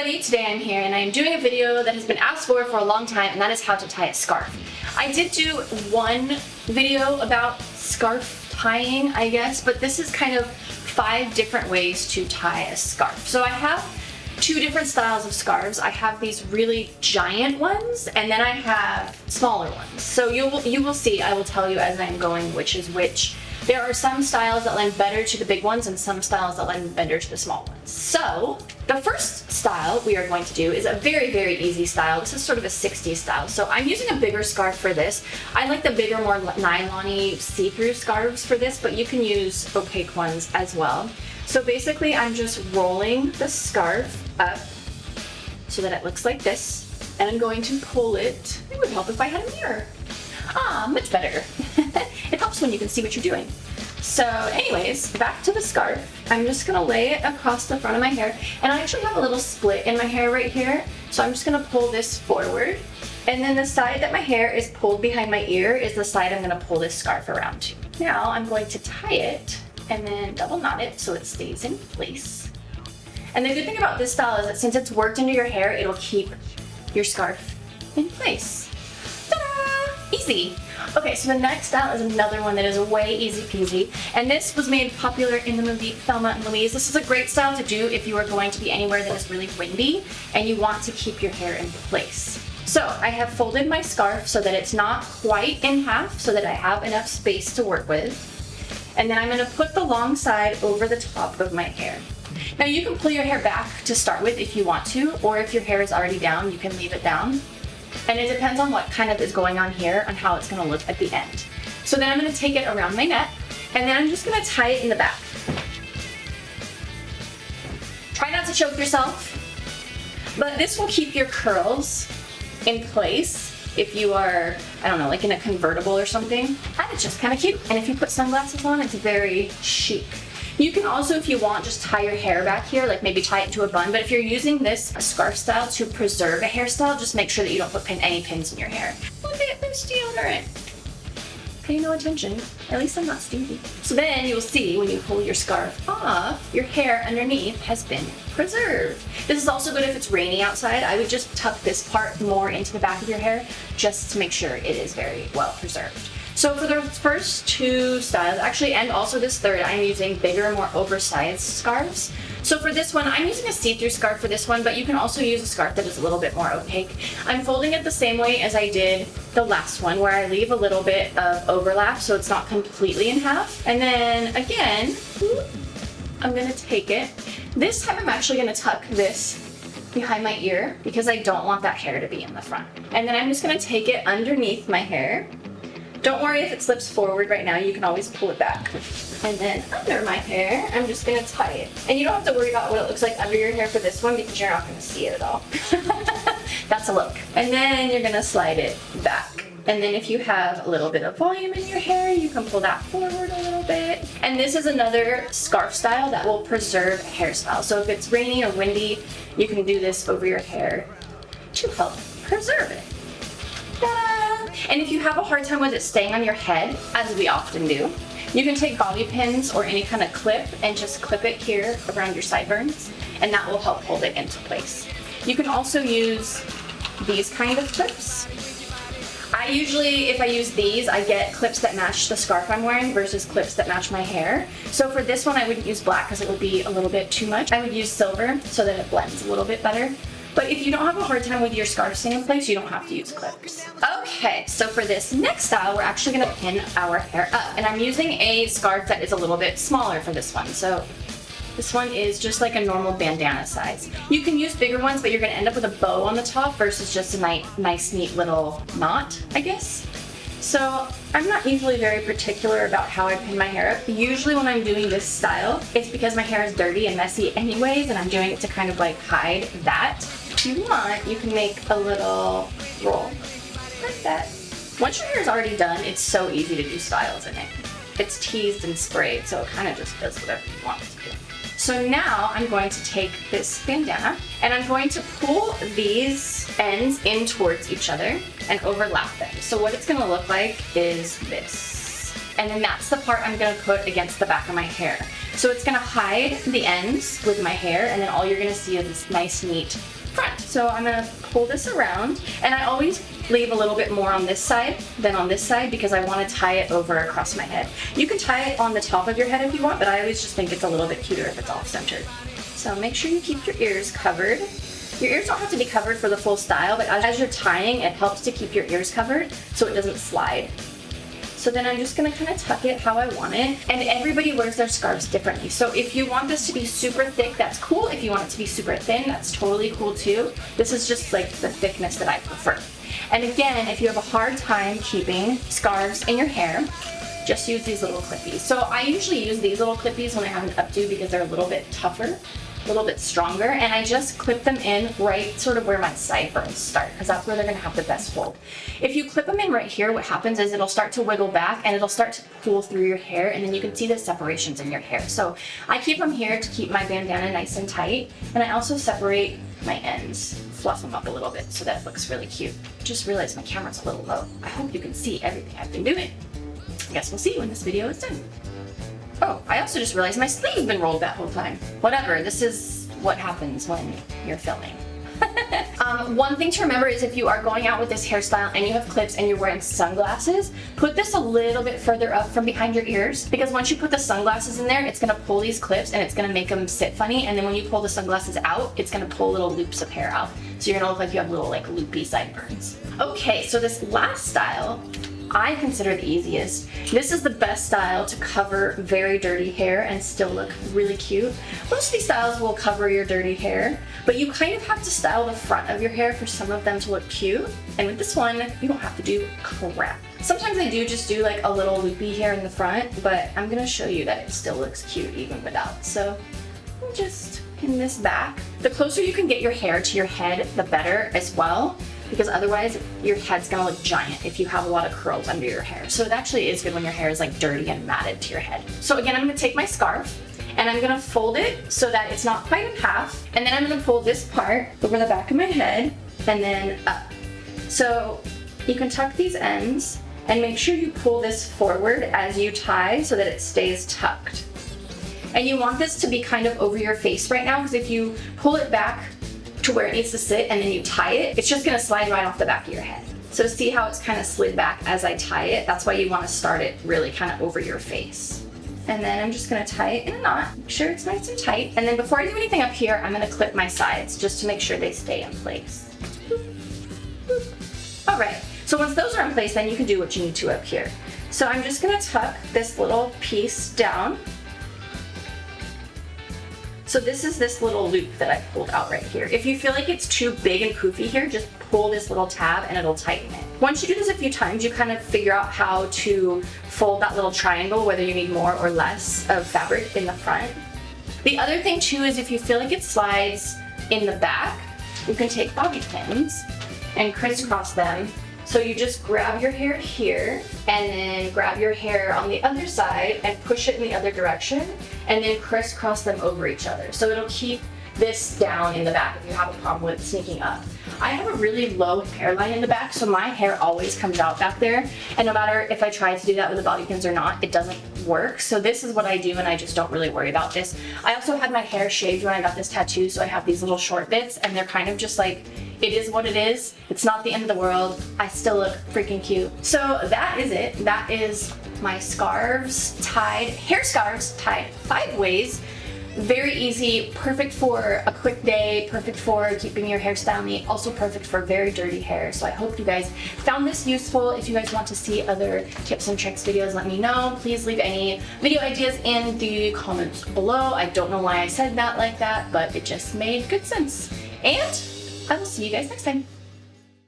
everybody, today I'm here and I'm doing a video that has been asked for a long time, and that is how to tie a scarf. I did do one video about scarf tying, I guess, but this is kind of 5 different ways to tie a scarf. So I have 2 different styles of scarves. I have these really giant ones, and then I have smaller ones. So you will see, I will tell you as I'm going which is which. There are some styles that lend better to the big ones and some styles that lend better to the small ones. So the first style we are going to do is a very, very easy style. This is sort of a 60s style. So I'm using a bigger scarf for this. I like the bigger, more nylon-y see-through scarves for this, but you can use opaque ones as well. So basically I'm just rolling the scarf up so that it looks like this, and I'm going to pull it. It would help if I had a mirror. Much better. It helps when you can see what you're doing. So anyways, back to the scarf. I'm just gonna lay it across the front of my hair, and I actually have a little split in my hair right here, so I'm just gonna pull this forward, and then the side that my hair is pulled behind my ear is the side I'm gonna pull this scarf around to. Now I'm going to tie it and then double knot it so it stays in place. And the good thing about this style is that since it's worked into your hair, it'll keep your scarf in place. Ta-da! Easy. Okay, so the next style is another one that is way easy peasy, and this was made popular in the movie Thelma and Louise. This is a great style to do if you are going to be anywhere that is really windy and you want to keep your hair in place. So I have folded my scarf so that it's not quite in half, so that I have enough space to work with. And then I'm going to put the long side over the top of my hair. Now you can pull your hair back to start with if you want to, or if your hair is already down, you can leave it down. And it depends on what kind of is going on here and how it's going to look at the end. So then I'm going to take it around my neck, and then I'm just going to tie it in the back. Try not to choke yourself, but this will keep your curls in place if you are, I don't know, like in a convertible or something. And it's just kind of cute. And if you put sunglasses on, it's very chic. You can also, if you want, just tie your hair back here, like maybe tie it into a bun. But if you're using this scarf style to preserve a hairstyle, just make sure that you don't put any pins in your hair. Look at this deodorant. Pay no attention. At least I'm not stinky. So then you'll see when you pull your scarf off, your hair underneath has been preserved. This is also good if it's rainy outside. I would just tuck this part more into the back of your hair just to make sure it is very well preserved. So for the first 2 styles, actually, and also this third, I'm using bigger, more oversized scarves. So for this one, I'm using a see-through scarf for this one, but you can also use a scarf that is a little bit more opaque. I'm folding it the same way as I did the last one, where I leave a little bit of overlap so it's not completely in half. And then again, I'm gonna take it. This time I'm actually gonna tuck this behind my ear because I don't want that hair to be in the front. And then I'm just gonna take it underneath my hair. Don't worry if it slips forward right now, you can always pull it back. And then under my hair, I'm just gonna tie it. And you don't have to worry about what it looks like under your hair for this one because you're not gonna see it at all. That's a look. And then you're gonna slide it back. And then if you have a little bit of volume in your hair, you can pull that forward a little bit. And this is another scarf style that will preserve a hairstyle. So if it's rainy or windy, you can do this over your hair to help preserve it. Ta-da! And if you have a hard time with it staying on your head, as we often do, you can take bobby pins or any kind of clip and just clip it here around your sideburns, and that will help hold it into place. You can also use these kind of clips. I usually, if I use these, I get clips that match the scarf I'm wearing versus clips that match my hair. So for this one, I wouldn't use black because it would be a little bit too much. I would use silver so that it blends a little bit better. But if you don't have a hard time with your scarf staying in place, you don't have to use clips. Okay, so for this next style, we're actually gonna pin our hair up. And I'm using a scarf that is a little bit smaller for this one. So this one is just like a normal bandana size. You can use bigger ones, but you're gonna end up with a bow on the top versus just a nice, neat little knot, I guess. So I'm not usually very particular about how I pin my hair up. Usually when I'm doing this style, it's because my hair is dirty and messy anyways, and I'm doing it to kind of like hide that. If you want, you can make a little roll like that. Once your hair is already done, it's so easy to do styles in it. It's teased and sprayed, so it kind of just does whatever you want it to do. So now I'm going to take this bandana and I'm going to pull these ends in towards each other and overlap them. So what it's going to look like is this. And then that's the part I'm going to put against the back of my hair. So it's going to hide the ends with my hair, and then all you're going to see is this nice, neat front. So I'm gonna pull this around, and I always leave a little bit more on this side than on this side because I want to tie it over across my head. You can tie it on the top of your head if you want, but I always just think it's a little bit cuter if it's off-centered. So make sure you keep your ears covered. Your ears don't have to be covered for the full style, but as you're tying, it helps to keep your ears covered so it doesn't slide. So then I'm just gonna kind of tuck it how I want it. And everybody wears their scarves differently. So if you want this to be super thick, that's cool. If you want it to be super thin, that's totally cool too. This is just like the thickness that I prefer. And again, if you have a hard time keeping scarves in your hair, just use these little clippies. So I usually use these little clippies when I have an updo because they're a little bit tougher, a little bit stronger, and I just clip them in right sort of where my sideburns start, because that's where they're gonna have the best hold. If you clip them in right here, what happens is it'll start to wiggle back and it'll start to pull through your hair, and then you can see the separations in your hair. So I keep them here to keep my bandana nice and tight, and I also separate my ends, fluff them up a little bit so that it looks really cute. Just realized my camera's a little low. I hope you can see everything I've been doing. I guess we'll see when this video is done. Oh, I also just realized my sleeve's been rolled that whole time. Whatever, this is what happens when you're filming. One thing to remember is if you are going out with this hairstyle and you have clips and you're wearing sunglasses, put this a little bit further up from behind your ears, because once you put the sunglasses in there, it's gonna pull these clips and it's gonna make them sit funny, and then when you pull the sunglasses out, it's gonna pull little loops of hair out. So you're gonna look like you have little like loopy sideburns. Okay, so this last style, I consider the easiest. This is the best style to cover very dirty hair and still look really cute. Most of these styles will cover your dirty hair, but you kind of have to style the front of your hair for some of them to look cute. And with this one, you don't have to do crap. Sometimes I do just do like a little loopy hair in the front, but I'm gonna show you that it still looks cute even without. So I'll just pin this back. The closer you can get your hair to your head, the better as well, because otherwise your head's gonna look giant if you have a lot of curls under your hair. So it actually is good when your hair is like dirty and matted to your head. So again, I'm gonna take my scarf and I'm gonna fold it so that it's not quite in half, and then I'm gonna pull this part over the back of my head and then up. So you can tuck these ends and make sure you pull this forward as you tie so that it stays tucked. And you want this to be kind of over your face right now, because if you pull it back to where it needs to sit and then you tie it, it's just gonna slide right off the back of your head. So see how it's kind of slid back as I tie it? That's why you want to start it really kind of over your face. And then I'm just gonna tie it in a knot, make sure it's nice and tight. And then before I do anything up here, I'm gonna clip my sides just to make sure they stay in place. All right, so once those are in place, then you can do what you need to up here. So I'm just gonna tuck this little piece down. So this is this little loop that I pulled out right here. If you feel like it's too big and poofy here, just pull this little tab and it'll tighten it. Once you do this a few times, you kind of figure out how to fold that little triangle, whether you need more or less of fabric in the front. The other thing too is if you feel like it slides in the back, you can take bobby pins and crisscross them. So you just grab your hair here and then grab your hair on the other side and push it in the other direction and then crisscross them over each other. So it'll keep this down in the back if you have a problem with sneaking up. I have a really low hairline in the back, so my hair always comes out back there, and no matter if I try to do that with the bobby pins or not, it doesn't work. So this is what I do, and I just don't really worry about this. I also had my hair shaved when I got this tattoo, so I have these little short bits, and they're kind of just like, it is what it is. It's not the end of the world. I still look freaking cute. So that is it. That is my scarves tied, hair scarves tied 5 ways. Very easy, perfect for a quick day, perfect for keeping your hairstyle neat, also perfect for very dirty hair. So I hope you guys found this useful. If you guys want to see other tips and tricks videos, let me know. Please leave any video ideas in the comments below. I don't know why I said that like that, but it just made good sense. And I will see you guys next time.